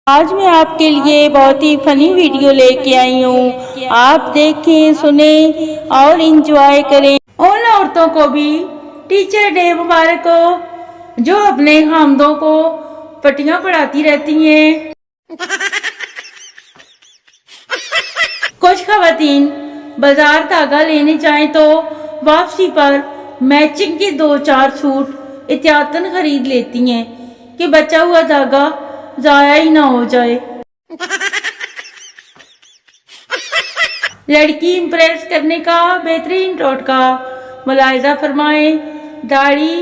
آج میں آپ کے لیے بہت ہی فنی ویڈیو لے کے آئی ہوں. آپ دیکھیں، سنیں اور انجوائے کریں. ان عورتوں کو بھی ٹیچر ڈے مبارک ہو جو اپنے خامدوں کو پٹیاں پڑھاتی رہتی ہیں. کچھ خواتین بازار دھاگا لینے جائیں تو واپسی پر میچنگ کے 2-4 سوٹ احتیاطاً خرید لیتی ہیں کہ بچا ہوا دھاگا ضائع ہی نہ ہو جائے. لڑکی امپریس کرنے کا بہترین ٹوٹکا ملاحظہ فرمائیں. داڑھی،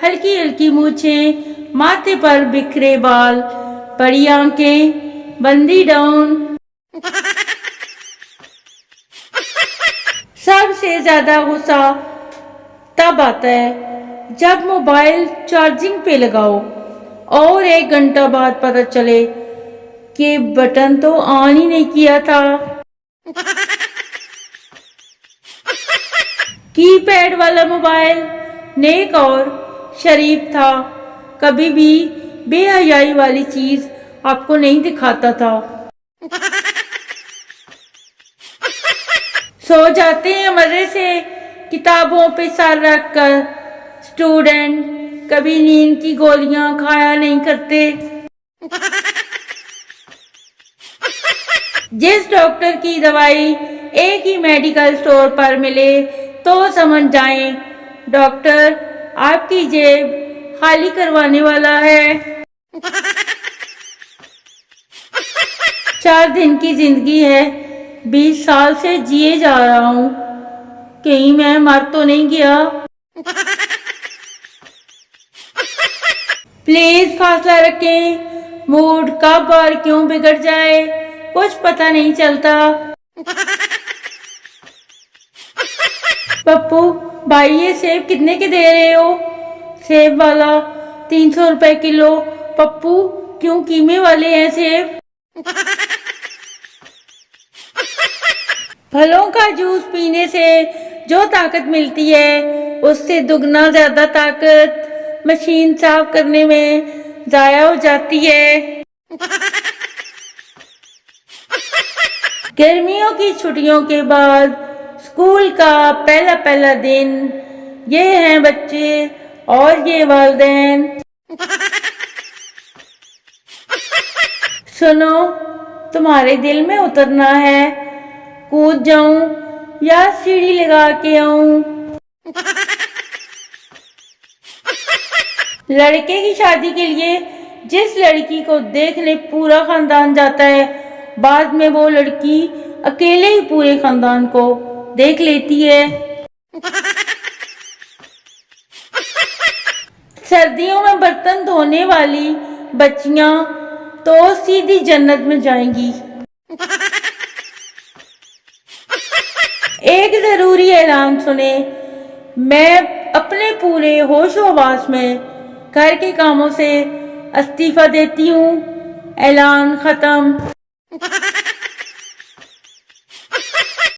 ہلکی ہلکی مونچھیں، ماتھے پر بکھرے بال، بڑی آنکھیں، بندی ڈاؤن. سب سے زیادہ غصہ تب آتا ہے جب موبائل چارجنگ پہ لگاؤ اور 1 گھنٹہ بعد پتہ چلے کہ بٹن تو آن ہی نہیں کیا تھا. کی پیڈ والا موبائل نیک اور شریف تھا، کبھی بھی بے حیائی والی چیز آپ کو نہیں دکھاتا تھا. سو جاتے ہیں مزے سے کتابوں پہ سر رکھ کر. اسٹوڈنٹ کبھی نیند کی گولیاں کھایا نہیں کرتے. جس ڈاکٹر کی دوائی ایک ہی میڈیکل اسٹور پر ملے تو سمجھ جائیں ڈاکٹر آپ کی جیب خالی کروانے والا ہے. 4 دن کی زندگی ہے، 20 سال سے جیے جا رہا ہوں، کہیں میں مر تو نہیں گیا. پلیز فاصلہ رکھیں. موڈ کب اور کیوں بگڑ جائے کچھ پتہ نہیں چلتا. پپو بھائی، یہ سیب کتنے کے دے رہے ہو؟ سیب والا 300 روپے کلو. پپو کیوں قیمے والے ہیں سیب؟ پھلوں کا جوس پینے سے جو طاقت ملتی ہے اس سے دگنا زیادہ طاقت مشین صاف کرنے میں ضائع ہو جاتی ہے. گرمیوں کی چھٹیوں کے بعد اسکول کا پہلا دن. یہ ہیں بچے اور یہ والدین. سنو، تمہارے دل میں اترنا ہے، کود جاؤں یا سیڑھی لگا کے آؤں؟ لڑکے کی شادی کے لیے جس لڑکی کو دیکھنے پورا خاندان جاتا ہے، بعد میں وہ لڑکی اکیلے ہی پورے خاندان کو دیکھ لیتی ہے. سردیوں میں برتن دھونے والی بچیاں تو سیدھی جنت میں جائیں گی. ایک ضروری اعلان سنیں. میں اپنے پورے ہوش و حواس میں گھر کے کاموں سے استعفیٰ دیتی ہوں. اعلان ختم.